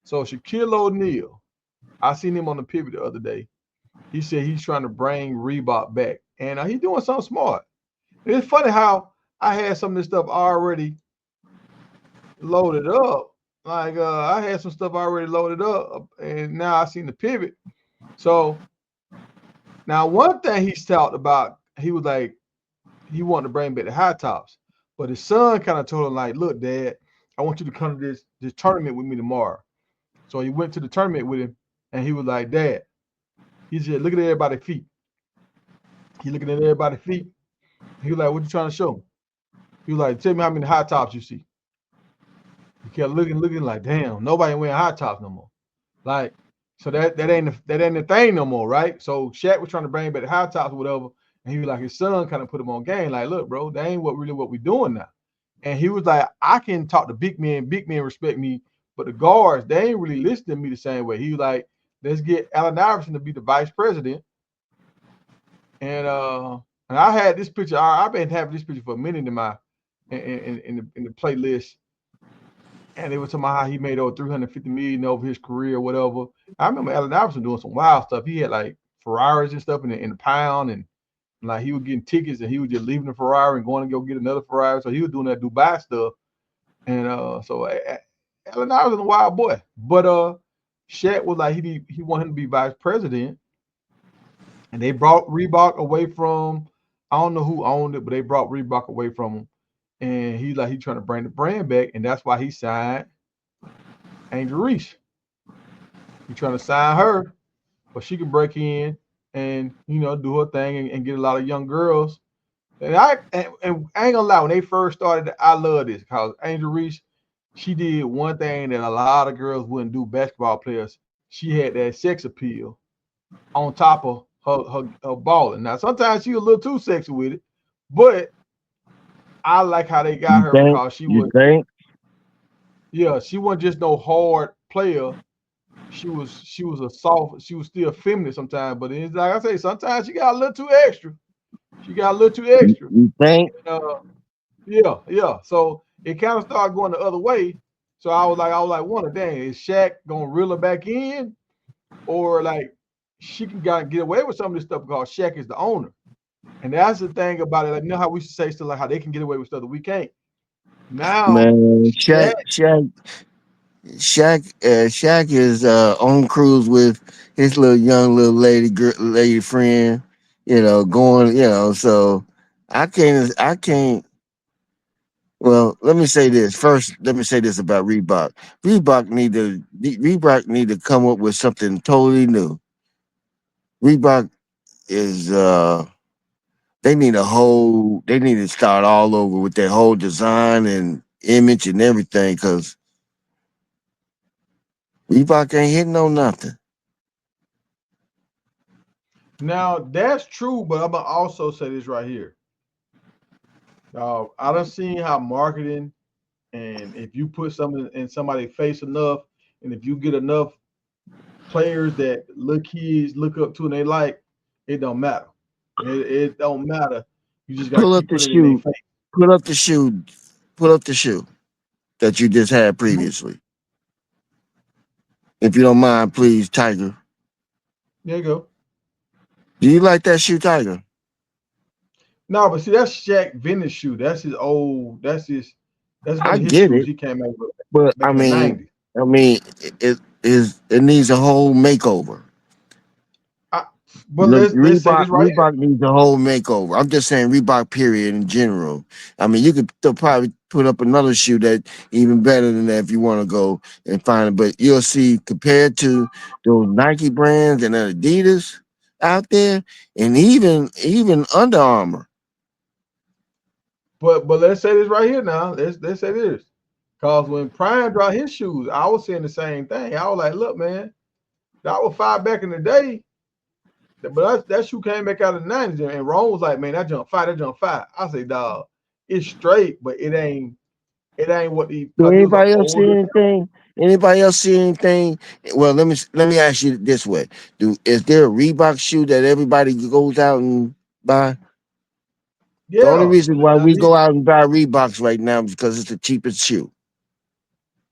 So Shaquille O'Neal, I seen him on the pivot the other day. He said he's trying to bring Reebok back, and he's doing something smart. And it's funny how I had some of this stuff already loaded up. Like I had some stuff already loaded up, and now I seen the pivot. So now one thing he's talked about, he was like he wanted to bring back the high tops, but his son kind of told him like, "Look, Dad, I want you to come to this tournament with me tomorrow." So he went to the tournament with him, and he was like, "Dad," he said, "Look at everybody's feet." He looking at everybody's feet. He was like, "What you trying to show me?" He was like, "Tell me how many high tops you see." He kept looking like, "Damn, nobody wearing high tops no more." Like, so that ain't the thing no more, right? So Shaq was trying to bring back the high tops or whatever, and he was like, his son kind of put him on game, like, "Look, bro, that ain't what we doing now." And he was like, "I can talk to big men respect me, but the guards, they ain't really listening to me the same way." He was like, "Let's get Allen Iverson to be the vice president." And I had this picture. I've been having this picture for a minute in my in the playlist, and they were talking about how he made over 350 million over his career or whatever. I remember Allen Iverson doing some wild stuff. He had like Ferraris and stuff in the pound, and like he was getting tickets, and he was just leaving the Ferrari and going to go get another Ferrari. So he was doing that Dubai stuff, and Allen Iverson a wild boy. But Shaq was like he wanted him to be vice president, and they brought Reebok away from, I don't know who owned it, but they brought Reebok away from him. And he trying to bring the brand back, and that's why he signed Angel Reese. He trying to sign her, but she can break in and do her thing and get a lot of young girls. And I ain't gonna lie, when they first started, I love this because Angel Reese, she did one thing that a lot of girls wouldn't do. Basketball players, she had that sex appeal on top of her balling. Now sometimes she was a little too sexy with it, but I like how they got You her think? because she You was, think? yeah, she wasn't just no hard player. She was a soft, she was still feminine sometimes, but it's like I say, sometimes she got a little too extra. She got a little too extra. You think? And, yeah, yeah. So it kind of started going the other way. So I was like, wonder, dang, is Shaq gonna reel her back in, or like she can get away with some of this stuff because Shaq is the owner. And that's the thing about it. Like, you know how we used to say stuff like how they can get away with stuff that we can't. Now, Man, Shaq, Shaq is on cruise with his little young little lady friend, going, so I can't. Well, let me say this first. Let me say this about Reebok. Reebok need to come up with something totally new. Reebok is they need to start all over with their whole design and image and everything because Reebok ain't hitting on nothing. now that's true, but I'm gonna also say this right here. I done seen how marketing, and if you put something in somebody's face enough, and if you get enough players that little kids look up to and they like, it don't matter. It don't matter. You just gotta Pull up keep the putting it in their shoe. face. Pull up the shoe. Pull up the shoe that you just had Mhm. previously. If you don't mind, please, Tiger. There you go. Do you like that shoe, Tiger? No, but see, that's Shaq vintage shoe. That's his old. That's one I of his get shoes it, he came out with but back in the '90s. I mean, it needs a whole makeover. I, but let's say Reebok this right here. Reebok needs a whole makeover. I'm just saying Reebok period in general. I mean, you could still probably put up another shoe that even better than that if you want to go and find it. But you'll see compared to those Nike brands and Adidas out there, and even Under Armour. But let's say this right here now. Let's say this. Cause when Prime dropped his shoes, I was saying the same thing. I was like, look, man, that was fire back in the day. But that shoe came back out of the '90s, and Ron was like, man, that jump fire, that jump fire. I say, dog, it's straight, but it ain't what the Do because it was an anybody else see older. anything? Anybody else see anything? Well, let me ask you this way: is there a Reebok shoe that everybody goes out and buy? The only Yeah, reason why and I we need go out and buy Reeboks right now is because it's the cheapest shoe.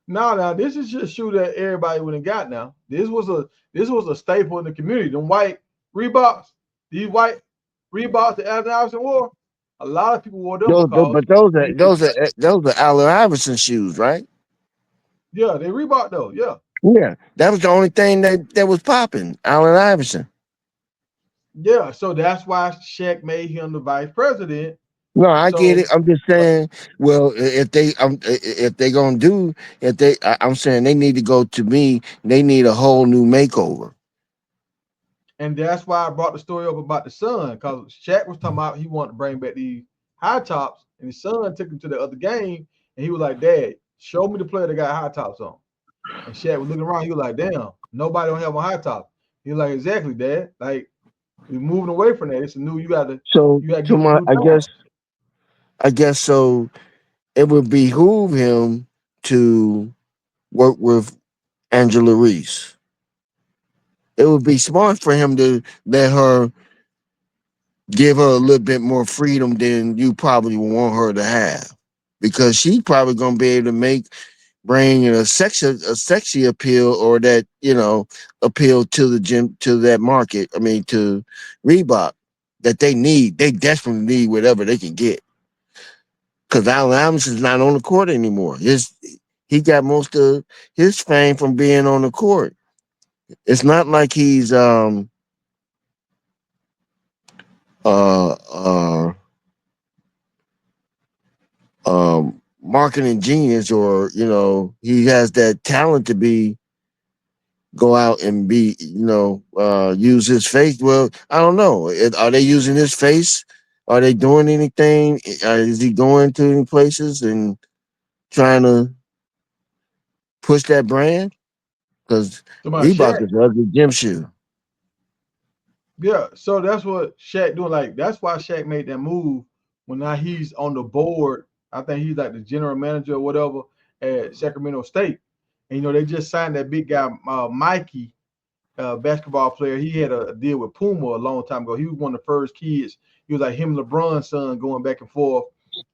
Now this is just a shoe that everybody would have got. Now this was a staple in the community. Them white Reeboks, these white Reeboks that Allen Iverson wore. A lot of people wore them because But those are they could. Allen Iverson shoes, right? Yeah, they Reebok though. Yeah, Yeah, that was the only thing that was popping. Allen Iverson. yeah. So that's why Shaq made him the vice president. No, I get it. So I'm just saying. Well, if they gonna do if they, I'm saying they need to go to me. They need a whole new makeover. and that's why I brought the story up about the son, because Shaq was talking about he wanted to bring back these high tops, and his son took him to the other game, and he was like, "Dad, show me the player that got high tops on." And Shaq was looking around, he was like, "Damn, nobody don't have a high top." He was like, "Exactly, Dad. Like we're moving away from that. It's a new. So You got to to get with my, new times." I guess so. It would behoove him to work with Angela Reese. It would be smart for him to let her give her a little bit more freedom than you probably want her to have, because she probably gonna be able to bring in a sexy appeal, or that appeal to the gym, to that market. I mean, to Reebok, that they desperately need whatever they can get, because Allen Iverson's not on the court anymore. He got most of his fame from being on the court. It's not like he's uh uh marketing genius, or he has that talent to be go out and be use his face. Well, I don't know. Are they using his face? Are they doing anything? Is he going to any places and trying to push that brand? Because So my Reebok Shaq, is an ugly gym shoe. yeah. So that's what Shaq doing. Like that's why Shaq made that move. When now he's on the board, I think he's like the general manager or whatever at Sacramento State. And they just signed that big guy, Mikey, basketball player. He had a deal with Puma a long time ago. He was one of the first kids. He was like him, and LeBron's son, going back and forth.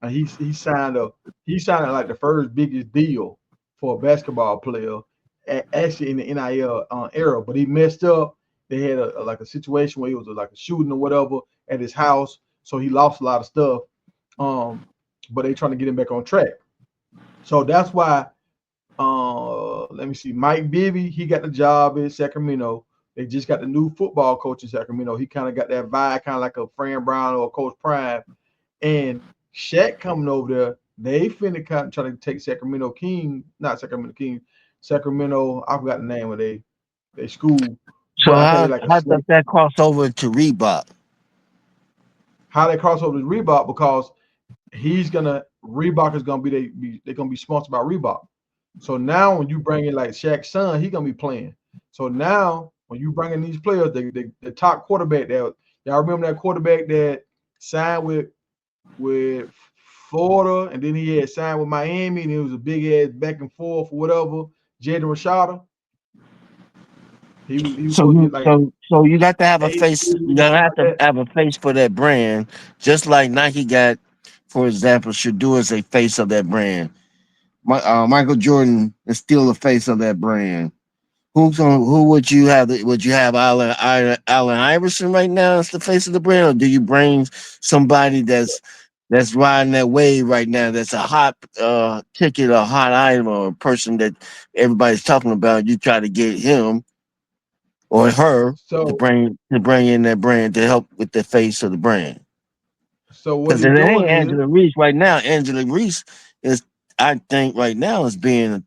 And he signed like the first biggest deal for a basketball player, actually in the NIL era. But he messed up. They had like a situation where he was like a shooting or whatever at his house, so he lost a lot of stuff. Um, but they trying to get him back on track. So that's why let me see. Mike Bibby, he got the job in Sacramento. They just got the new football coach in Sacramento. He kind of got that vibe, kind of like a Fran Brown or a Coach Prime. And Shaq coming over there, they finna kind of try to take Sacramento King, not Sacramento King, Sacramento. I forgot the name of they school, So but I think they like a how does slate. that cross over to Reebok? How they cross over to Reebok, because he's gonna Reebok is gonna they're gonna be sponsored by Reebok. So now when you bring in like Shaq's son, he gonna be playing. So now when you bring in these players, the top quarterback that y'all remember that quarterback that signed with Florida, and then he had signed with Miami, and it was a big ass back and forth or whatever. Jaden Rashada, he was supposed to get like So you got to have a 80 face. You something gotta have like to that. have a face for that brand, just like Nike got, for example, should do as a face of that brand. Michael Jordan is still the face of that brand. Who would you have? Would you have Allen Iverson right now as the face of the brand, or do you bring somebody that's riding that wave right now? That's a hot ticket, a hot item, or a person that everybody's talking about. You try to get him or her to So bring in that brand to help with the face of the brand. so what Because he it ain't doing is Angela Reese right now. Angela Reese is, I think, right now is being,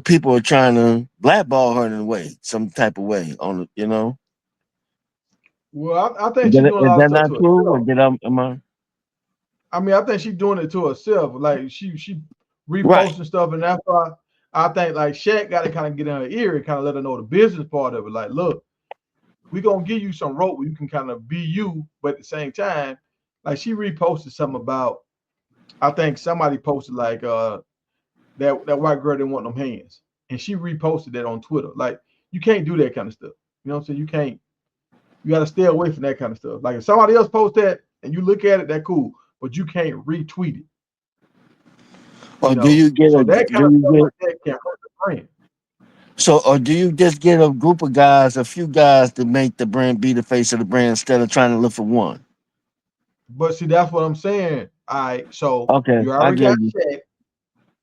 people are trying to blackball her in a way, some type of way on it. well, I think she's doing a Is lot of that stuff not to true? Or herself. did I? Am I I mean, I think she's doing it to herself. Like she right? reposting stuff, and that's why I think like Shaq got to kind of get in her ear and kind of let her know the business part of it. Like, look, we gonna give you some rope where you can kind of be you, but at the same time, like she reposted something about. I think somebody posted like that white girl didn't want them hands, and she reposted that on Twitter. Like, you can't do that kind of stuff. You know what I'm saying? You can't. You got to stay away from that kind of stuff. Like if somebody else posts that and you look at it, that cool, but you can't retweet it. Or do you get So a that kind do of you stuff get like that can hurt the brand. or do you just get a group of guys, a few guys to make the brand be the face of the brand instead of trying to look for one? But see, that's what I'm saying. All right, so Okay, you I already got get you. Shaq,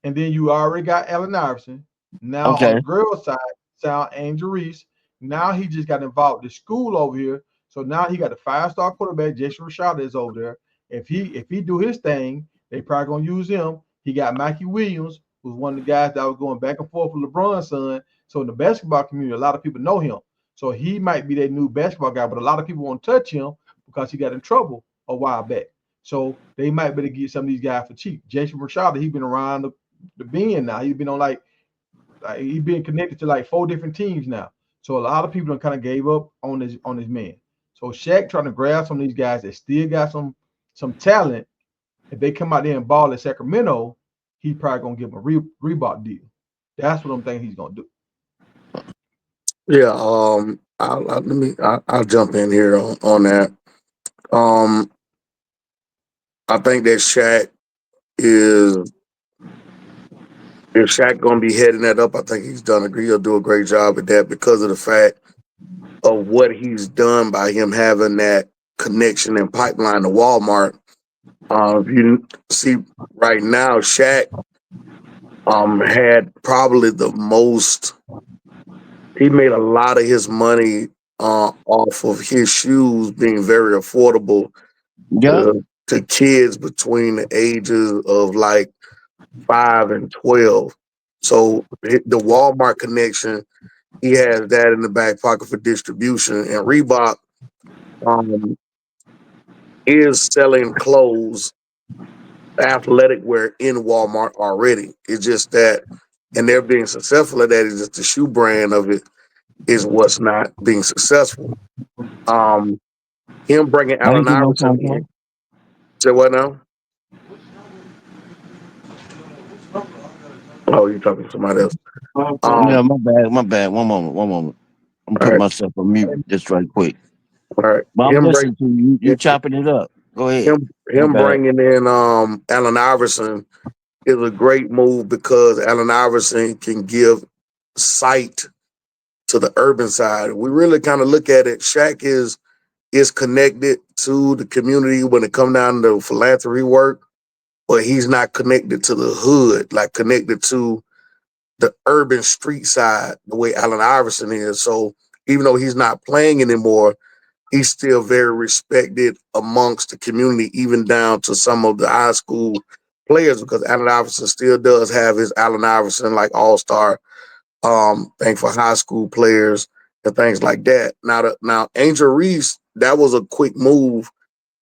and then you already got Allen Iverson. Now on the Okay, girls' side, Sal Angel Reese. Now he just got involved with the school over here. So now he got the 5-star quarterback, Jason Rashada is over there. If he do his thing, they probably gonna use him. He got Mikey Williams, who's one of the guys that was going back and forth with LeBron's son. So in the basketball community, a lot of people know him. So he might be their new basketball guy, but a lot of people won't touch him because he got in trouble a while back. So they might better get some of these guys for cheap. Jason Rashada, he been around the bend now. He's been on like he's been connected to like 4 different teams now. So a lot of people kind of gave up on his man. So Shaq trying to grab some of these guys that still got some talent. If they come out there and ball at Sacramento, he probably gonna give them a Reebok deal. That's what I'm thinking he's gonna do. Yeah, I'll jump in here on that. Um, I think that is if Shaq gonna be heading that up, I think he'll do a great job at that because of the fact of what he's done by him having that connection and pipeline to Walmart. If you see right now, Shaq had probably the most. He made a lot of his money off of his shoes being very affordable yeah, to kids between the ages of like 5 and 12. So the Walmart connection, he has that in the back pocket for distribution. And Reebok um, is selling clothes, athletic wear in Walmart already. It's just that, and they're being successful at that. It's just the shoe brand of it is what's not being successful. Um, him bringing I Allen ain't get no Iverson phone in. call. Say what now? Oh, you're talking to somebody else. Yeah, Um, my bad, my bad. One moment. I'm all putting right, myself on mute just right quick. all right. But I'm listening to you. You chopping it up. Go ahead. My Him bad. bringing in Allen Iverson is a great move because Allen Iverson can give sight to the urban side. We really kind of look at it. Shaq is connected to the community when it comes down to philanthropy work, but he's not connected to the hood, like connected to the urban street side the way Allen Iverson is. So even though he's not playing anymore, he's still very respected amongst the community, even down to some of the high school players, because Allen Iverson still does have his Allen Iverson like all-star thing for high school players and things like that. Now Angel Reese, that was a quick move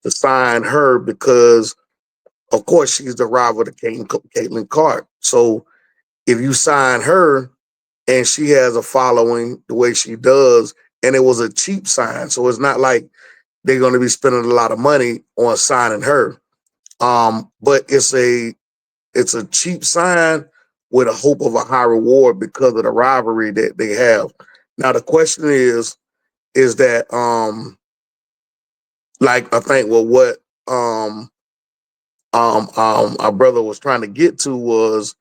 to sign her because of course she's the rival to Caitlin Clark. So if you sign her and she has a following the way she does, and it was a cheap sign, so it's not like they're going to be spending a lot of money on signing her. But it's a cheap sign with a hope of a high reward because of the rivalry that they have. Now the question is that like I think what our brother was trying to get to was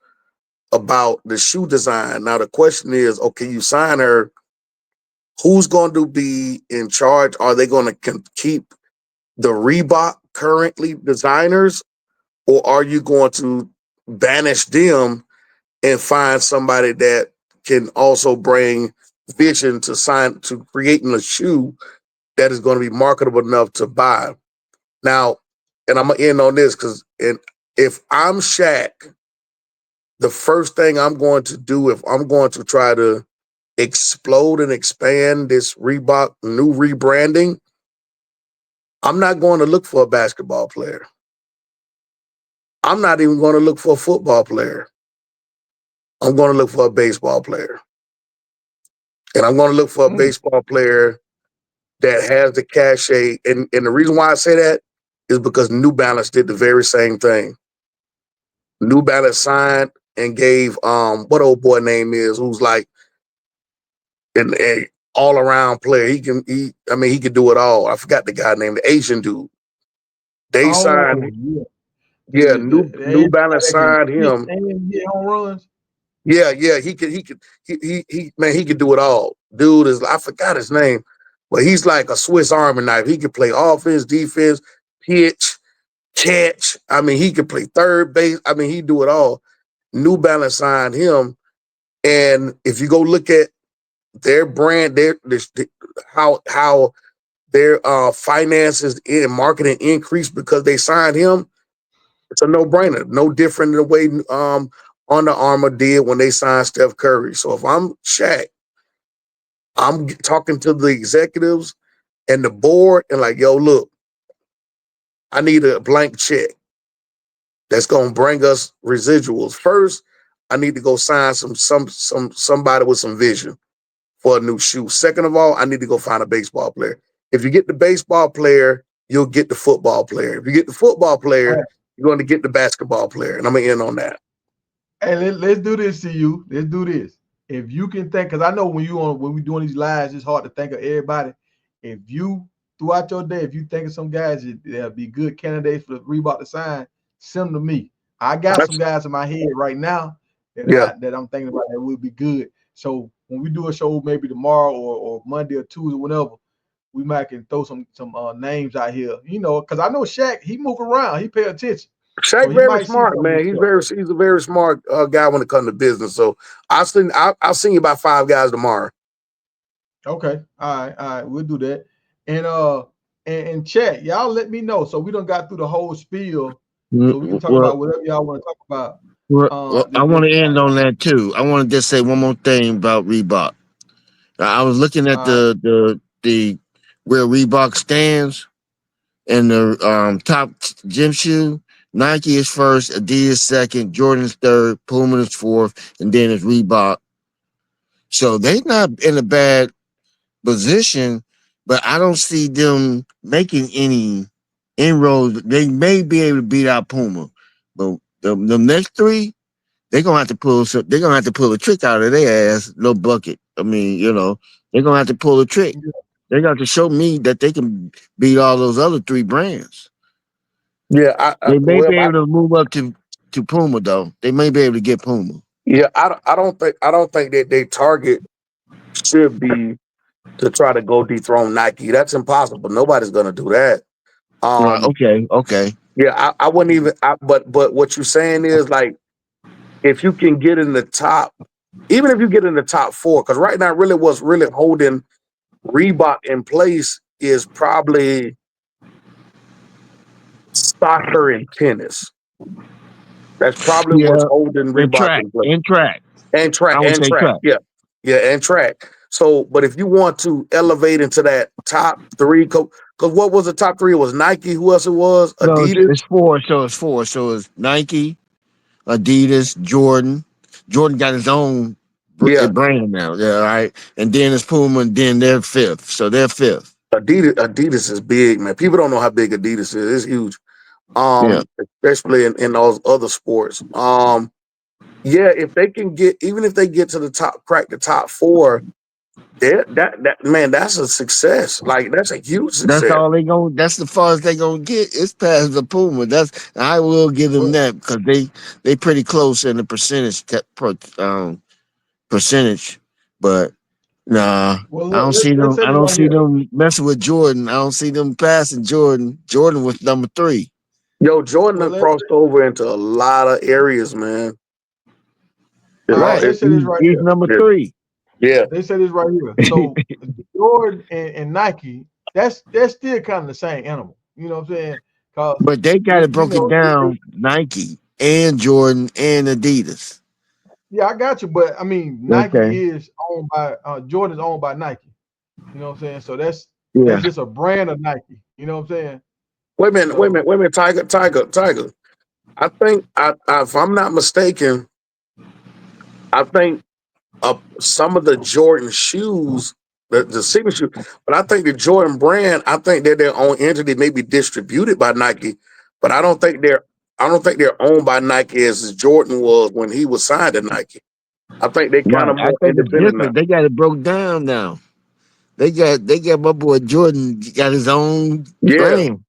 about the shoe design. Now the question is, okay, you sign her, who's going to be in charge? Are they going to keep the Reebok currently designers, or are you going to banish them and find somebody that can also bring vision to creating a shoe that is going to be marketable enough to buy? Now, and I'm gonna end on this because if I'm Shaq, the first thing I'm going to do if I'm going to try to explode and expand this Reebok new rebranding, I'm not going to look for a basketball player. I'm not even going to look for a football player. I'm going to look for a baseball player. And I'm going to look for a Mm. baseball player that has the cachet. And the reason why I say that is because New Balance did the very same thing. New Balance signed and gave what old boy name is who's like an all around player. He can do it all. I forgot the guy name, the Asian dude. They Oh signed yeah, Yeah, New Everybody Balance that can signed hit him. and hit home runs. Yeah, he could do it all. Dude is I forgot his name, but he's like a Swiss Army knife. He could play offense, defense, pitch, catch. I mean, he could play third base. I mean, he do it all. New Balance signed him, and if you go look at their brand, how their finances and marketing increased because they signed him. It's a no brainer. No different than the way Under Armour did when they signed Steph Curry. So if I'm Shaq, I'm talking to the executives and the board and like, yo, look, I need a blank check that's gonna bring us residuals. First, I need to go sign somebody with some vision for a new shoe. Second of all, I need to go find a baseball player. If you get the baseball player, you'll get the football player. If you get the football player, you're going to get the basketball player. And I'm going to end on that. Hey, let's do this to you. Let's do this. If you can think, because I know when we doing these lives, it's hard to think of everybody. If you throughout your day, if you think of some guys that'll be good candidates for Reebok to sign, send them to me. I got some guys in my head right now that I'm thinking about that would be good. So when we do a show, maybe tomorrow or Monday or Tuesday, whenever, we might can throw some names out here. You know, because I know Shaq, he move around, he pay attention. So Shaq he very might see smart, something. man. He's a very smart guy when it comes to business. So I'll send you about 5 guys tomorrow. Okay. All right. We'll do that. And chat, y'all let me know. So we done got through the whole spiel. So we can talk Well, about whatever y'all want to talk about. well, I want to end on that too. I want to just say one more thing about Reebok. I was looking at All right. the where Reebok stands and the top gym shoe. Nike is first, Adidas second, Jordan's third, Puma is fourth, and then it's Reebok. So they're not in a bad position, but I don't see them making any inroads. They may be able to beat out Puma, but the next three, they're gonna have to pull a trick out of their ass, no bucket. I mean, they're gonna have to pull a trick. They got to show me that they can beat all those other three brands. Yeah, They may be able to move up to Puma though. They may be able to get Puma. I don't think that they target should be to try to go dethrone Nike. That's impossible. Nobody's gonna do that. Okay. Yeah, I wouldn't even. But what you're saying is like if you can get in the top, even if you get in the top four, because right now really what's really holding Reebok in place is probably soccer and tennis. That's probably what's Yeah, holding and Reebok in place. track. I would And say track. track. Yeah, and track. So, but if you want to elevate into that top three, because what was the top three? It was Nike. Who else it was? No, Adidas. it's four. So it's four. So it's Nike, Adidas, Jordan. Jordan got his own Yeah, brand now. Yeah, all right. And then it's Puma, and then they're fifth. So they're fifth. Adidas is big, man. People don't know how big Adidas is. It's huge. Yeah. Especially in those other sports. Yeah, if they can get, even if they get to the top, crack the top four, that man, that's a success. Like that's a huge That's success. all they going. That's the farthest they gonna get. It's past the Puma. I will give them Well, that because they pretty close in the percentage, but nah, well I look, don't see let's them. say I this don't right see here. them messing with Jordan. I don't see them passing Jordan. Jordan was number three. Yo, Jordan Well, done crossed over into a lot of areas, man. You know, Right. let's say this right He's here. number three. yeah, They say this right here. So Jordan and Nike, they're still kind of the same animal. You know what I'm saying? Cause But they got we, it you broken know, down. Nike and Jordan and Adidas. yeah, I got you. But I mean, Okay. Nike is owned by Jordan's owned by Nike. You know what I'm saying? So that's Yeah. just a brand of Nike. You know what I'm saying? So wait a minute, Tiger. I think, if I'm not mistaken, I think some of the Jordan shoes, the signature, but I think the Jordan brand, I think they're their own entity, maybe distributed by Nike, but I don't think they're owned by Nike as Jordan was when he was signed to Nike. I think they kind Right. of I more think it's independent now. different. They got it broke down now. They got my boy Jordan got his own Yeah, brand.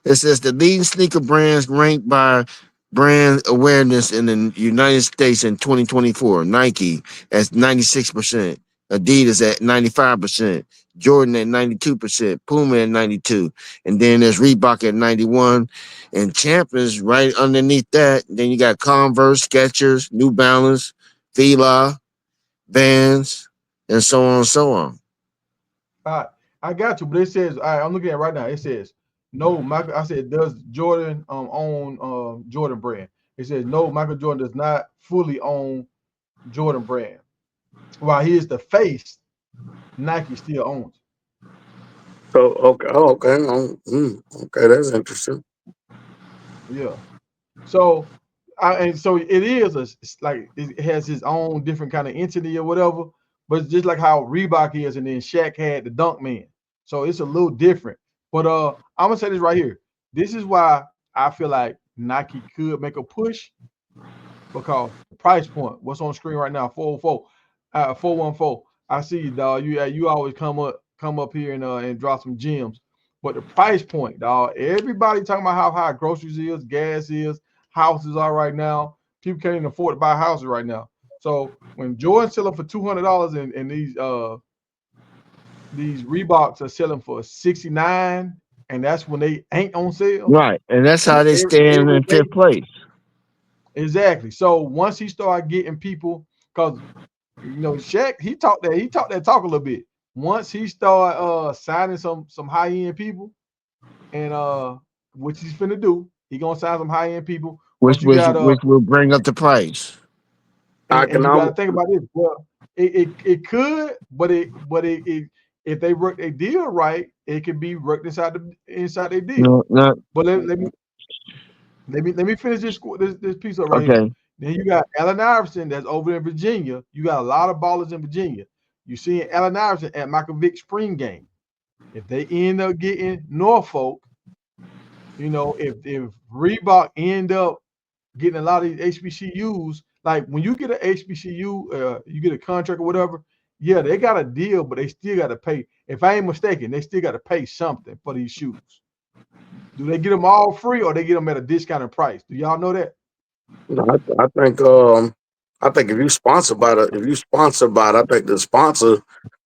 It says the leading sneaker brands ranked by brand awareness in the United States in 2024. Nike at 96%, Adidas at 95%, Jordan at 92%, Puma at 92, and then there's Reebok at 91, and Champ is right underneath that. Then you got Converse, Skechers, New Balance, Fila, Vans, and so on and so on. I I got you, but it says I'm looking at it right now. It says no. Michael, I said does Jordan own Jordan brand? It says no. Michael Jordan does not fully own Jordan brand. While he is the face, Nike still owns. So okay, oh, okay, okay, that's interesting. Yeah. So and so it is it's like it has its own different kind of entity or whatever. But it's just like how Reebok is, and then Shaq had the Dunk Man. So it's a little different. But I'm gonna say this right here. This is why I feel like Nike could make a push because the price point, what's on screen right now, 404, 414. I see you, dog. You always come up here and drop some gems. But the price point, dog, everybody talking about how high groceries is, gas is, houses are right now. People can't even afford to buy houses right now. So when Jordan's selling for $200 and these Reeboks are selling for 69, and that's when they ain't on sale. Right, and that's And how they stand every in day. fifth place. Exactly. So once he started getting people, because Shaq, he talked that talk a little bit. Once he started signing some high end people, and which he's finna do, he gonna sign some high end people. which But you which got which will bring up the price. I and can you got to almost think about this. Well, it could, but if they work their deal right, it could be worked inside their deal. No, not But let me finish this piece up right here. okay. Then you got Allen Iverson that's over in Virginia. You got a lot of ballers in Virginia. You see Allen Iverson at Michael Vick spring game. If they end up getting Norfolk, if Reebok end up getting a lot of these HBCUs, like when you get an HBCU, you get a contract or whatever. Yeah, they got a deal, but they still got to pay. If I ain't mistaken, they still got to pay something for these shoes. Do they get them all free or they get them at a discounted price? Do y'all know that? No, I think if you sponsor by it, I think the sponsor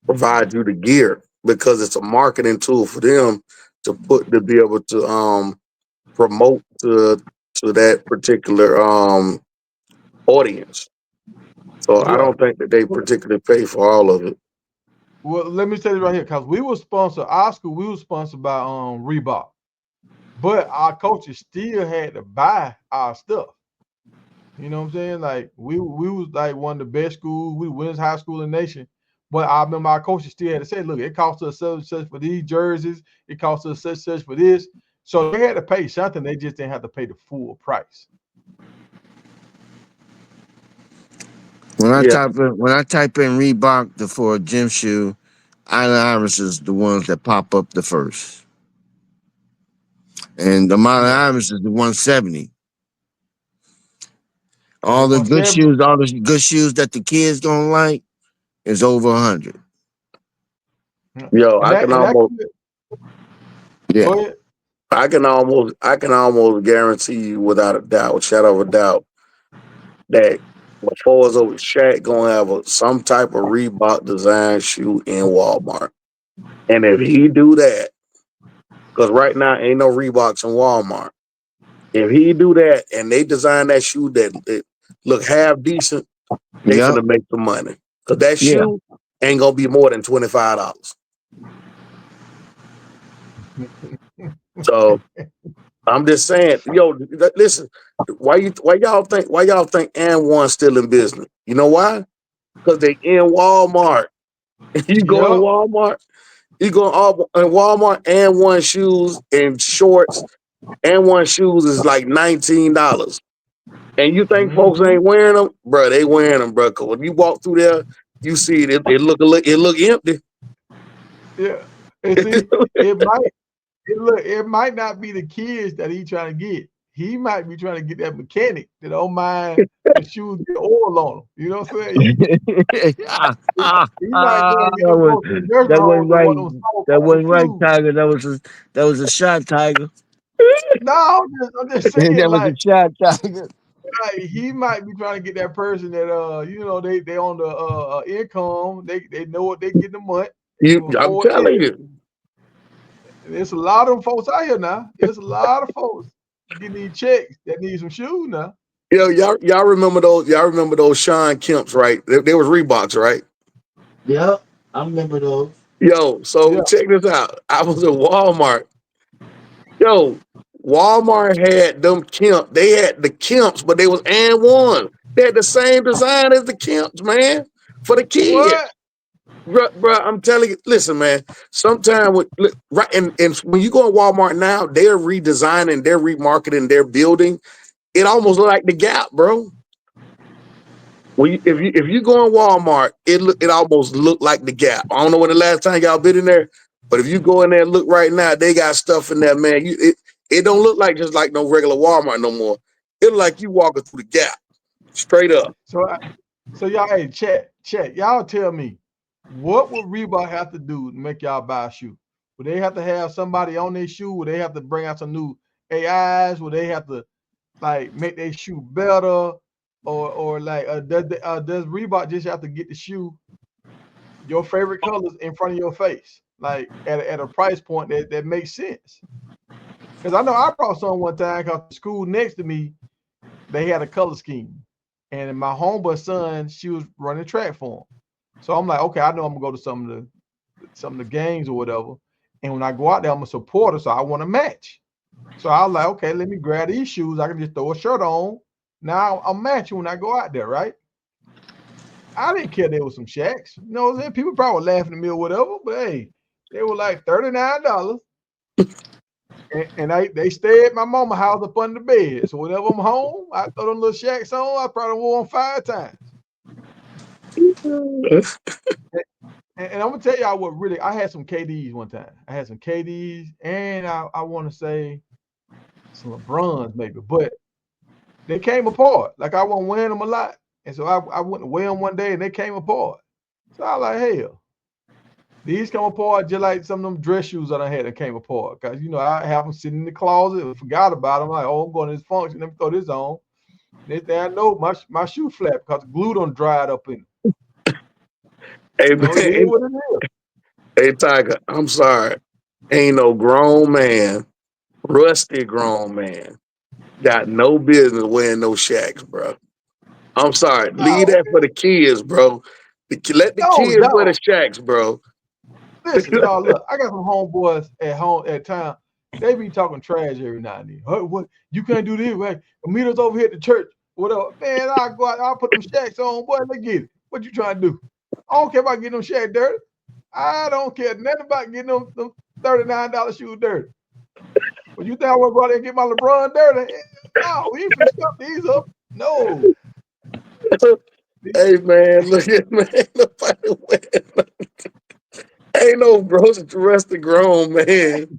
provides you the gear because it's a marketing tool for them to be able to promote to that particular audience. So I Yeah. don't think that they particularly pay for all of it. Well, let me tell you right here, because we were sponsored, our school, we were sponsored by Reebok, but our coaches still had to buy our stuff. You know what I'm saying? Like we was like one of the best schools, we winners high school in the nation. But I remember our coaches still had to say, look, it costs us such for these jerseys, it costs us such for this. So they had to pay something, they just didn't have to pay the full price. Yeah, When I type in Reebok for a gym shoe, Allen Iverson is the ones that pop up the first, and the Allen Yeah. Iverson is the 170. At All the good 170. shoes, all the good shoes that the kids don't like is over 100. Yeah. yo, And that could Yeah, go ahead. I can almost guarantee you without a doubt, shadow of a doubt, that before it's over, Shaq gonna have some type of Reebok design shoe in Walmart. And if he do that, because right now ain't no Reeboks in Walmart. If he do that and they design that shoe that it look half decent, they yep, finna make some money. Cause that yeah. shoe ain't gonna be more than $25. So I'm just saying, yo, listen, why y'all think and one still in business? You know why? Because they in Walmart. You go in Yep. Walmart, you go all in Walmart and one shoes and shorts and one shoes is like $19. And you think folks Hmm. ain't wearing them, bro? They wearing them, bro. Cause when you walk through there, you see it look empty. Yeah. And see, it might it might not be the kids that he trying to get. He might be trying to get that mechanic that don't mind the shoes get oil on them. You know what I'm saying? He might go and get them folks in the nursing That home wasn't that right. want them soft That bottom wasn't right, shoes. Tiger. That was a shot, Tiger. No, I'm just And saying, that was a shot, Tiger. like he might be trying to get that person that they on the income, they know what they get in a month, they can I'm afford this. telling you. And there's a lot of them folks out here now. There's a lot of folks getting these checks that need some shoes now. Yo, y'all remember those? Y'all remember those Sean Kemp's, right? They was Reeboks, right? Yep, I remember those. Yo, so Yeah. check this out. I was at Walmart. Yo, Walmart had them Kemp. They had the Kemps, but they was and one. They had the same design as the Kemps, man, for the kids. What? Bruh, I'm telling you, listen, man. Sometimes right and when you go to Walmart now, they're redesigning, they're remarketing their building. It almost look like the Gap, bro. If you go in Walmart, it almost look like the Gap. I don't know when the last time y'all been in there, but if you go in there and look right now, they got stuff in there, man. It don't look like just like no regular Walmart no more. It look like you walking through the Gap, straight up. So so y'all, hey, check. Y'all tell me, what would Reebok have to do to make y'all buy a shoe? Would they have to have somebody on their shoe? Would they have to bring out some new AIs? Would they have to like make their shoe better? Or like does Reebok just have to get the shoe your favorite colors in front of your face, like at a price point that makes sense? Because I know I brought some one time because the school next to me they had a color scheme, and my homeboy's son she was running track for him. So I'm like, okay, I know I'm gonna go to some of the games or whatever. And when I go out there, I'm a supporter, so I want to match. So I was like, okay, let me grab these shoes. I can just throw a shirt on. Now I'm matching when I go out there, right? I didn't care there was some Shacks. You know what I'm saying? People probably were laughing at me or whatever, but hey, they were like $39. And they stay at my mama house up under the bed. So whenever I'm home, I throw them little Shacks on. I probably wore them 5 times. And I'm gonna tell y'all what really I had some KDs one time. I had some KDs and I want to say some LeBrons maybe, but they came apart. Like I wasn't wearing them a lot. And so I went to wear them one day and they came apart. So I was like, hell, these come apart just like some of them dress shoes that I had that came apart. Cause I have them sitting in the closet and forgot about them. Like, oh, I'm going to this function. Let me throw this on. Next thing I know, my shoe flap because the glue done dried up in it. Hey It is man, what it is. hey Tiger, I'm sorry. Ain't no grown man, rusty grown man, got no business wearing no Shacks, bro. I'm sorry. Leave No, that for the kids, bro. Let the no, kids wear the dog. Shacks, bro. Listen, dog. Look, I got some homeboys at home at town. They be talking trash every now and then. Hey, what you can't do this, right? Meet us over here at the church. Whatever. Man, I go out, I'll put them shacks on, boy. Let's get it. What you trying to do? I don't care about getting them shacks dirty. I don't care nothing about getting them $39 shoes dirty. But you think I want to go out there and get my LeBron dirty? No, we ain't finna stuff these up. No. Hey man, look at man. Nobody wearing. Ain't no bros to rest the grown man.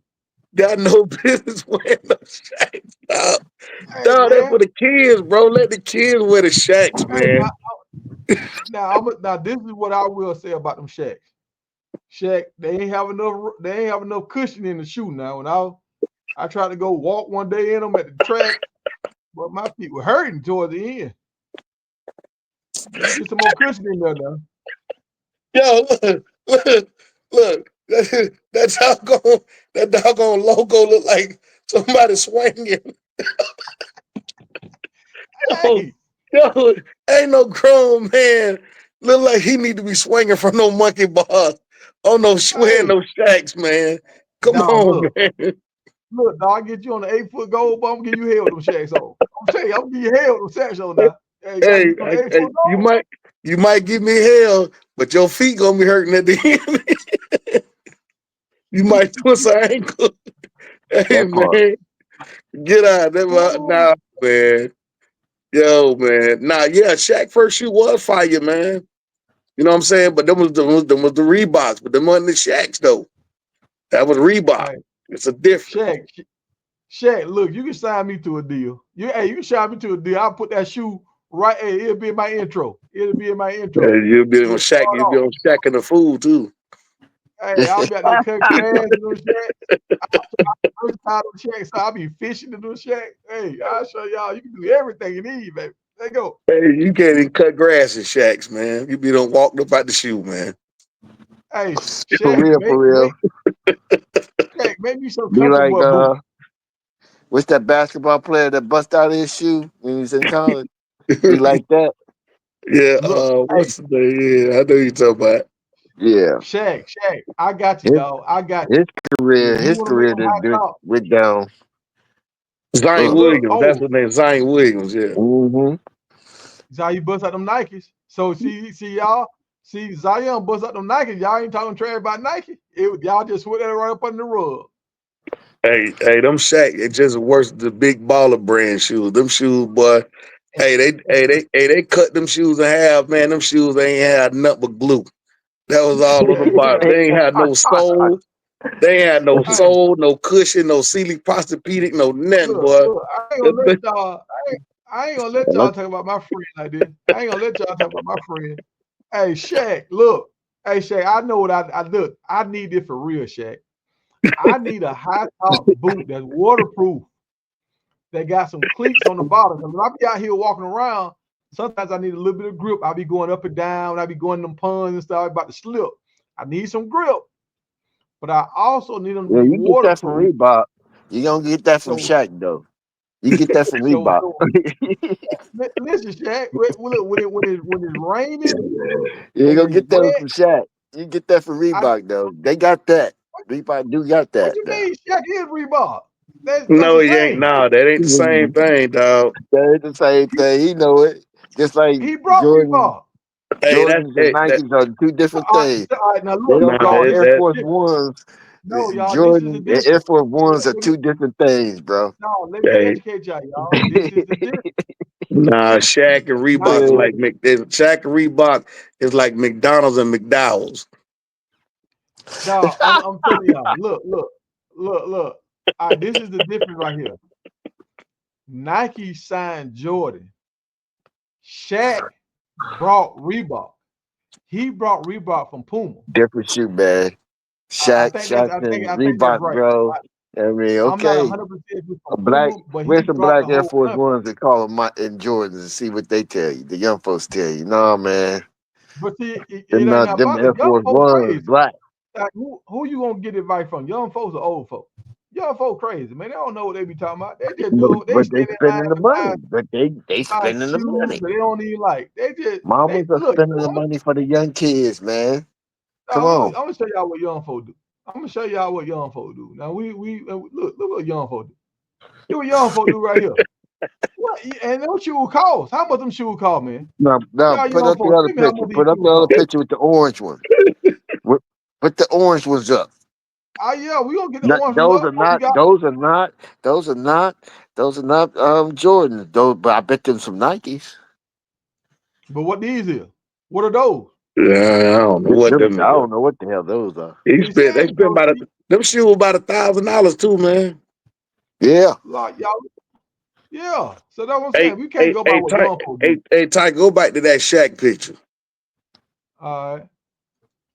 Got no business wearing no Shacks, dog. Hey Dog, that's man. for the kids, bro. Let the kids wear the Shacks, Hey man. now this is what I will say about them shacks. Shaq, they ain't have enough cushion in the shoe now. When I tried to go walk one day in them at the track, but my feet were hurting towards the end. Let me get some more cushion in there now. Yo, look. That doggone logo look like somebody swinging. Yo, Hey, yo, ain't no grown man look like he need to be swinging from no monkey bars. Oh no, wearing hey, no Shacks, man. Come dog, on, man. look, dog, I get you on the 8 foot goal, but I'm gonna give you hell with them shacks on. I'm telling you, I'm gonna give you hell with them shacks on now. Hey, you gotta Hey, get you on the 8 foot you goal. might give me hell, but your feet gonna be hurting at the end. You might twist an ankle. Hey That part. man, get out of there Ooh, now, man. Yo, man. Nah, yeah, Shaq first shoe was fire, man. You know what I'm saying? But them was the Reeboks, but them wasn't the Shaqs though. That was Reebok. hey, It's a difference. Shaq, Shaq, look, you can sign me to a deal. You can sign me to a deal. I'll put that shoe right. Hey, it'll be in my intro. It'll be in my intro. You'll be on We'll Shaq, start you'll be off. on Shaq and the Fool too. Hey, I'll be out there cutting grass in those shacks. First time on shacks, so I'll be fishing in those shacks. Hey, I'll show y'all you can do everything you need, baby. Let's go. Hey, you can't even cut grass in shacks, man. You be done walked up out the shoe, man. Hey, For Shaq, real, for real. make me some Be country like, boy boots. what's that basketball player that bust out his shoe when he was in college? Be like that. Yeah, Look, hey, what's the name? Yeah, I know you talking about. Yeah. Shaq, I got you, His dog. I got his you. career, If you his want to make career them hot that talk, went down. Zion look, Williams. That's oh, his name. Zion Williams. Yeah. Mm-hmm. Zion bust out them Nikes. So see y'all, see Zion bust out them Nikes. Y'all ain't talking trash about Nike. Y'all just swept that right up under the rug. Hey, them Shaq. It just worse the big baller brand shoes. Them shoes, boy. They cut them shoes in half, man. Them shoes ain't had nothing but glue. That was all on the bottom. They ain't had no sole. They ain't had no Hey, sole, no cushion, no Sealy Posturepedic, no nothing, boy. look, I ain't gonna let y'all talk about my friend like this. I ain't gonna let y'all talk about my friend. Hey, Shaq, look. Hey, Shaq, I know what I look. I need it for real, Shaq. I need a high top boot that's waterproof. That got some cleats on the bottom. Cause when I be out here walking around, sometimes I need a little bit of grip. I be going up and down. I be going them puns and stuff. I about to slip. I need some grip, but I also need them to Yeah, be you get that from waterproof. Reebok. You don't get that from So, Shaq though. You get that from Reebok. so listen, Shaq. Look, when it's raining You ain't and gonna it's get that wet, from Shaq. You get that from I Reebok though. They got that. Reebok do got what that you now. mean? Shaq is Reebok. That's No, the he ain't. same. No, that ain't the same thing, dog. That ain't the same He, thing. He know it. Just like he brought Jordan, Reebok. Hey, Jordans and Nikes are two different things. All right, now They look, nah, don't y'all. call that, This Air is that, Force the difference. Ones. No, y'all. This is the Jordan and Air difference. Force Ones are two different things, bro. No, let me hey, educate y'all. This is the difference. nah, Shaq and Reebok is Nike, like Shaq and Reebok is like McDonald's and McDowell's. no, I'm telling y'all. Look. All right, this is the difference right here. Nike signed Jordan. Shaq brought Reebok. He brought Reebok from Puma. Different shoe, man. I Shaq, think that's Shaq and I think that's Reebok, right. bro. I mean, I'm not okay. 100% A from black, Puma, but wear he some brought black the Air whole Force company. Ones and call them and Jordans and see what they tell you. The young folks tell you, nah, man. But see, it Them ain't not not them about Air it. Young Force folks Ones, crazy. black. Like, who you gonna get advice from? Young folks or old folks? Young folks crazy, man. They don't know what they be talking about. They just do it. They But they stand in line spending the for money. time But they buy spending the shoes money. that they don't even like. They Mamas are look. spending the money for the young kids, man. Come I'm on. gonna show y'all what young folks do. I'm gonna show y'all what young folks do. Now we look what young folks do. Look what young folks do right here. What and those shoes cost? How much them shoes cost, man? Now, Y'all put young up the folks, other tell me how picture. much these Put up shoes the other cost. picture with the orange one. Put the orange ones up. Yeah, we gonna get the Not, ones from those up, are but we not. got. Those are not. Those are not. Those are not Jordans. Those, but I bet them some Nikes. But what these is? What are those? Yeah, I don't know what them I is. don't know what the hell those are. They Exactly. spent So about see, them shoes about $1,000 too, man. Yeah. like y'all, yeah. So that's what I'm Hey, saying. We can't go by what young folks do. Ty, go back to that Shaq picture. All right.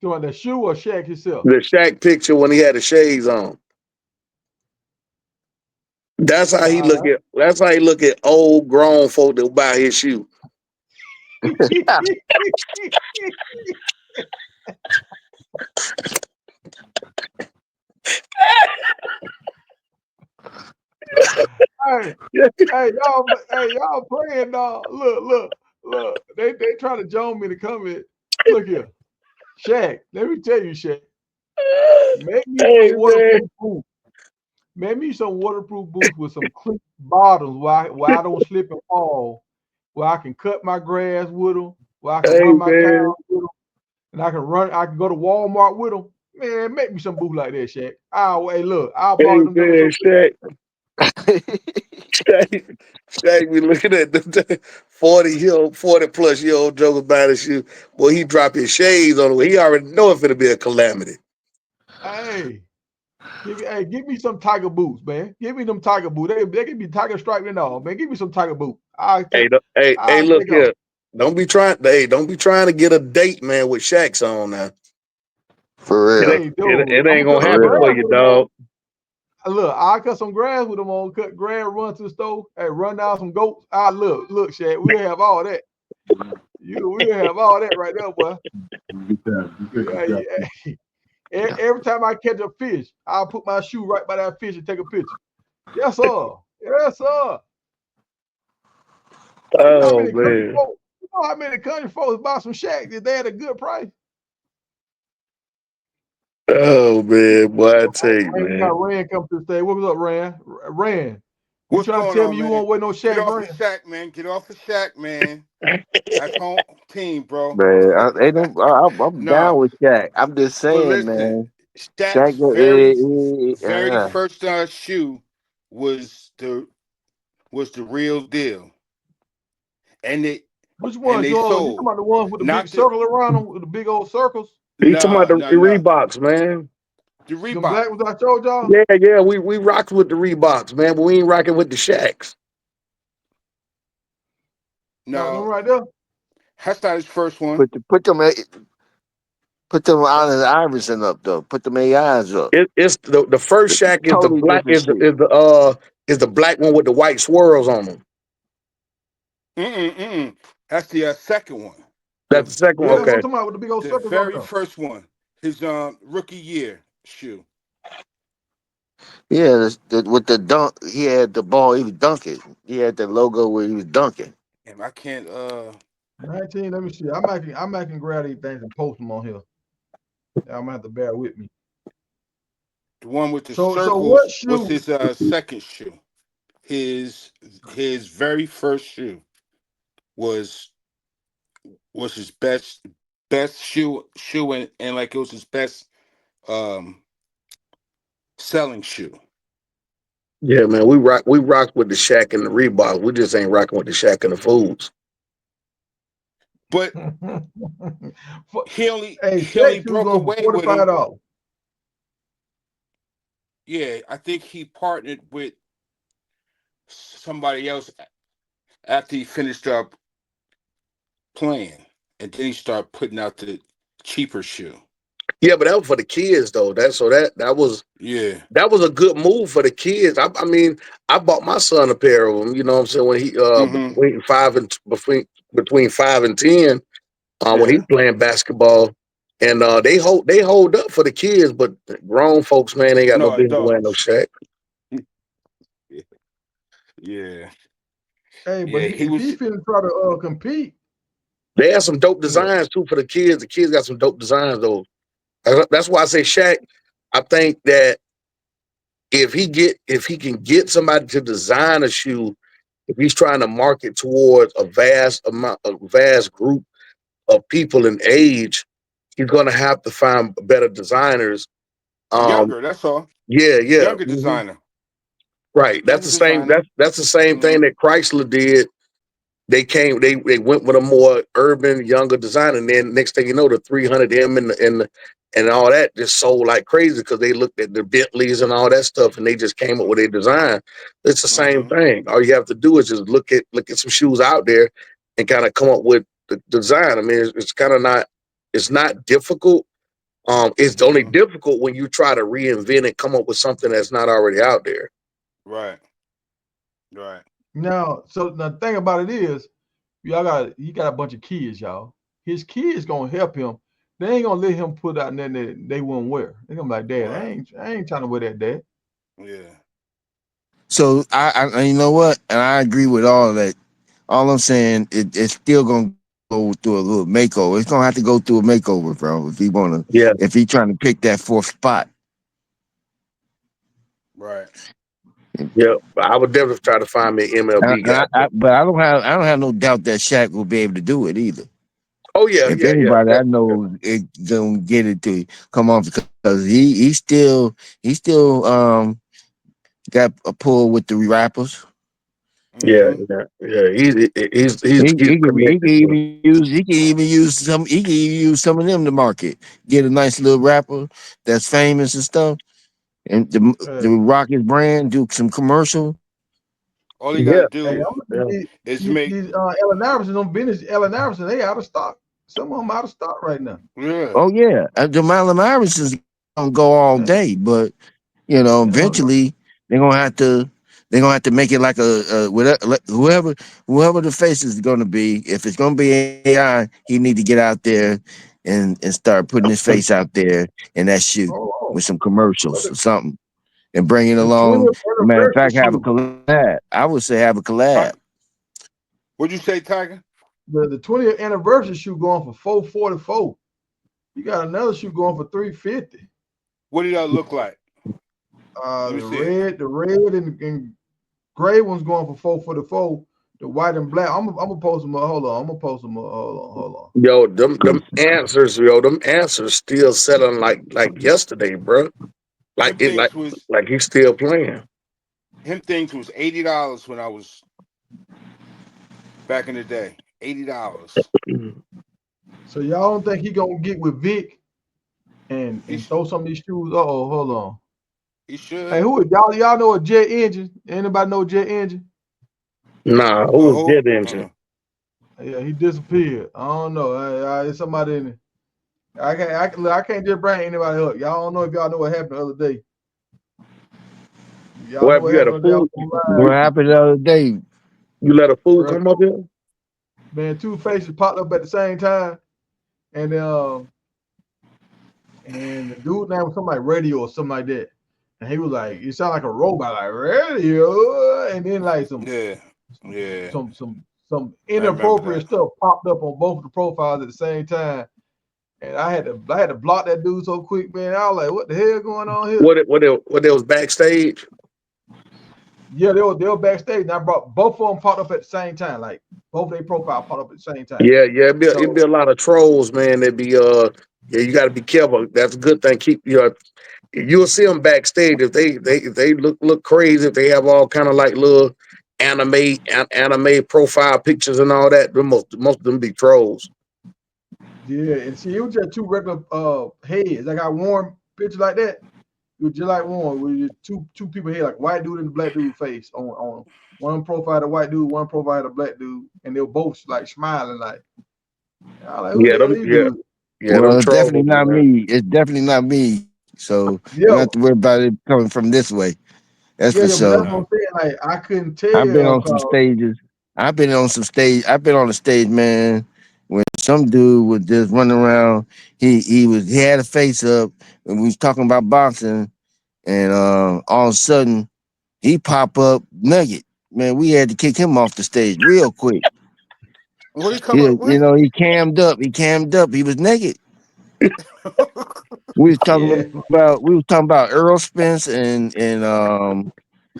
Doing the shoe or Shaq himself. The Shaq picture when he had the shades on. That's how he All look right. at. That's how he look at old grown folk that buy his shoe. Hey, y'all playing, dog. Look. They trying to join me to come in. Look here, Shaq. Let me tell you, Shaq. Make me Hey some man, waterproof boots. Make me some waterproof boots with some clean bottoms where I don't slip and fall. Where I can cut my grass with them. Where I can hey run my cows man, with them. And I can run. I can go to Walmart with them. Man, make me some boots like that, Shaq. Hey, look, I'll hey polish them jokers man, so quick. Shaq be looking at the 40 plus year old joker buying a shoe. Boy, he drop his shades on the way. He already know if it'll be a calamity. Hey, give me some tiger boots, man. Give me them tiger boots. They can be tiger striped and all, man. Give me some tiger boots. Hey, I'll look take off. here. Don't be trying to get a date, man, with Shaq's on now. For It real. ain't Hey, dude, it I'm ain't gonna gonna cut For some happen real. for grass you, with them on. dog. Look, I cut some grass with them on. Cut grass, run to the store. Hey, run down some goats. Ah, look, Shaq. We'll have all that. We'll have all that right there, boy. Yeah, yeah. Every time I catch a fish, I'll put my shoe right by that fish and take a picture. Yes, sir. Yes, sir. You know how Oh many country man. folks? You know how many country folks buy some shack if they had a good price? Oh man, boy, I I, tell you, I ain't got man. Rand come to the stage. What was up, Rand? Rand, you What's trying to going tell me on, you man? won't wear no Get shack, off of Rand? Shaq, man. Get off of Shaq, man. That's home team, bro. Man, I'm No, down with Shaq. I'm just but saying, listen, man. Shaq's Shaq, very first shoe was the real deal, and Which and ones? they You talking sold. about the ones with the big Not the circle around them, with the big old circles? You talking about no the no no Reeboks, man? the Them Reebok. black ones I told y'all? Yeah, yeah. We rocked with the Reeboks, man, but we ain't rocking with the Shacks. Them No, right there? that's not his first one. put them on the Iverson up though. Put them AIs up. It's the first Shack is the Totally black different shit. is the black one with the white swirls on them. Mm. That's the second one. That's The the second one. Yeah, what I'm Okay. talking about with the big old the circles on very there. first one. His rookie year shoe. Yeah, with the dunk, he had the ball. He was dunking. He had the logo where he was dunking. And I can't 19, let me see. I can grab these things and post them on here. I'm gonna have to bear with me. the one with the So what circles was shoe? his second shoe. His his very first shoe was his best shoe and like it was his best um selling shoe. Yeah, man. We rock with the Shack and the Reebok. We just ain't rocking with the Shack and the Fools. But For- hey, he Shaq only shoes broke going for away with him. $45. Yeah, I think he partnered with somebody else after he finished up playing, and then he started putting out the cheaper shoe. Yeah, but that was for the kids though. Yeah. That was a good move for the kids. I mean, I bought my son a pair of them. You know what I'm saying? When he Mm-hmm. between 5 and 10, when he's Yeah. playing basketball, and they hold up for the kids, but grown folks, man, ain't got no No business wearing no adults. Shaq. Yeah. Hey, but Yeah. He if he was. finna try to compete, They have some dope yeah. designs too for the kids. The kids got some dope designs though. That's why I say Shaq. I think that if he can get somebody to design a shoe, if he's trying to market towards a vast group of people in age, he's gonna have to find better designers. Um, Younger, that's all. yeah, yeah, Younger mhm, designer. right. That's Younger the same. designer. That's the same Hmm. thing that Chrysler did. They went with a more urban, younger design, and then next thing you know, the 300M and all that just sold like crazy because they looked at the Bentleys and all that stuff, and they just came up with a design. It's the same Hmm. thing. All you have to do is just look at some shoes out there and kind of come up with the design. I mean, it's kind of not it's not difficult. It's only Hmm. difficult when you try to reinvent and come up with something that's not already out there. Right. Right. Now, so the thing about it is, he got a bunch of kids, y'all. His kids gonna help him. They ain't gonna let him put out nothing that they won't wear. They gonna be like, Dad, Right. I ain't trying to wear that, Dad. Yeah. So you know what? And I agree with all of that. All I'm saying, it's still gonna go through a little makeover. It's gonna have to go through a makeover, bro. Yeah, If he trying to pick that fourth spot. Right. yeah. I would definitely try to find me an MLB guy. But I don't have no doubt that Shaq will be able to do it either. Oh yeah, If yeah, yeah, anybody, yeah, I yeah. know it gonna get it to come off because he still got a pull with the rappers. Yeah, Hmm. yeah, yeah. He's He can connected to. even use some of them to market. Get a nice little rapper that's famous and stuff, and the Hey, rock his brand. Do some commercial. All you gotta Yeah, hey, do I'm looking yeah. at is make these Allen Iverson on business. Allen Iverson, they out of stock. Some of them out of stock right now. Yeah. Oh yeah, Jamal Iverson's gonna go all Yeah. day, but Yeah. eventually they're gonna have to make it like whoever the face is gonna be. If it's gonna be AI, he need to get out there and start putting his face out there in that shoe Oh, with oh. some Well, commercials or something and bring it the along. 20th Matter of anniversary fact, have a shoe. collab. I would say have a collab. What'd you say, Tiger? The 20th anniversary shoe going for 444. You got another shoe going for 350. What did that look like? Let me The see it. red and gray one's going for 444. The white and black. I'm gonna post them up. Hold on. I'm gonna post them up. Hold on. Yo, them Cause them answers still selling like yesterday, bro. Like Him it things was like he's still playing. $80 when I was back in the day. $80. So y'all don't think he gonna get with Vic He and sh- throw some of these shoes? Oh, hold on. he Hey, should. who is y'all? Y'all know a jet engine? Anybody know jet engine? Nah, who was Who? Jet Engine? Yeah, he disappeared. I don't know. It's somebody in it. I can't just bring anybody up. Y'all don't know if y'all know what happened the other day. Y'all know What what you had a happened the other day. I fool? was on what live, happened the other day? You let a fool bro. come up here? Man, two faces popped up at the same time, and and the dude name was something like radio or something like that. And he was like, it sounded like a robot, like radio, and then like Yeah. Yeah. some I remember inappropriate that. stuff popped up on both of the profiles at the same time. And I had to block that dude so quick, man. I was like, what the hell going on here? What they was backstage? Yeah, they were backstage, and I brought both of them popped up at the same time. Like both their profile popped up at the same time. Yeah, it'd be So a lot of trolls, man. It'd be yeah, you got to be careful. That's a good thing. Keep your you'll see them backstage if they look crazy, if they have all kind of like little anime profile pictures and all that. Most of them be trolls. yeah, and see, it was just two regular heads. I got warm picture like that. It was just like one with two people here, like white dude and the black dude face on one profile the white dude, one profile the black dude, and they were both like smiling like. I was like, who the Yeah, hell them these yeah dudes? them Well, it's trolls, definitely not man. me. It's definitely not me. So don't have Yo, to worry about it coming from this way. That's for yeah, but that's sure. what I'm saying. Like I couldn't I've been tell on some because stages. I've been on a stage, man, when some dude was just running around. He had a face up and we was talking about boxing, and all of a sudden he pop up nugget. Man, we had to kick him off the stage real quick. What he come He, up with? he cammed up. He cammed up. He was naked. We was yeah, talking about Earl Spence and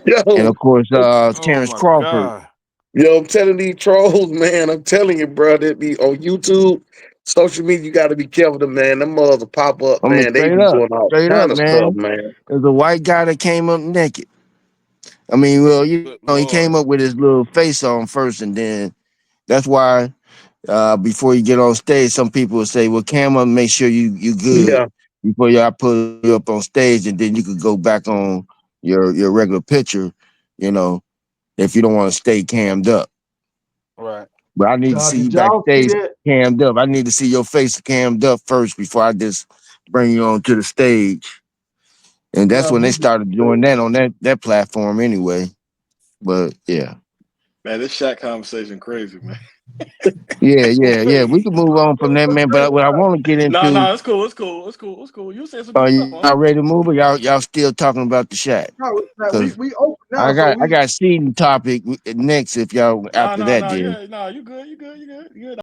Yo, of course Oh Terrence my Crawford. God. yo, I'm telling these trolls, man. I'm telling you, bro. They be on YouTube, social media. You got to be careful, man. Them mothers will pop up, I mean, man. They be doing all straight up, kind of stuff, man. man. There's a white guy that came up naked. I mean, well, Good he came Lord. up with his little face on first, and then that's why before you get on stage, some people will say, "Well, camera, make sure you good Yeah, before y'all put you up on stage, and then you could go back on your regular picture, you know, if you don't want to stay cammed up." Right. But I need to see you did y'all see backstage that? cammed up. I need to see your face cammed up first before I just bring you onto the stage. And that's Y'all when they need to started doing that on that platform anyway. But yeah. Man, this Shaq conversation crazy, man. Yeah. We can move on from that, man. But what I want to get No, into, no, it's cool. It's cool. It's cool. It's cool. You said some are good stuff on y'all it. ready to move or y'all still talking about the shot? No, we Because we open now, I so got we seeding topic next if y'all No, after no, that no. then. Yeah, no, you good. You good. You good. You good.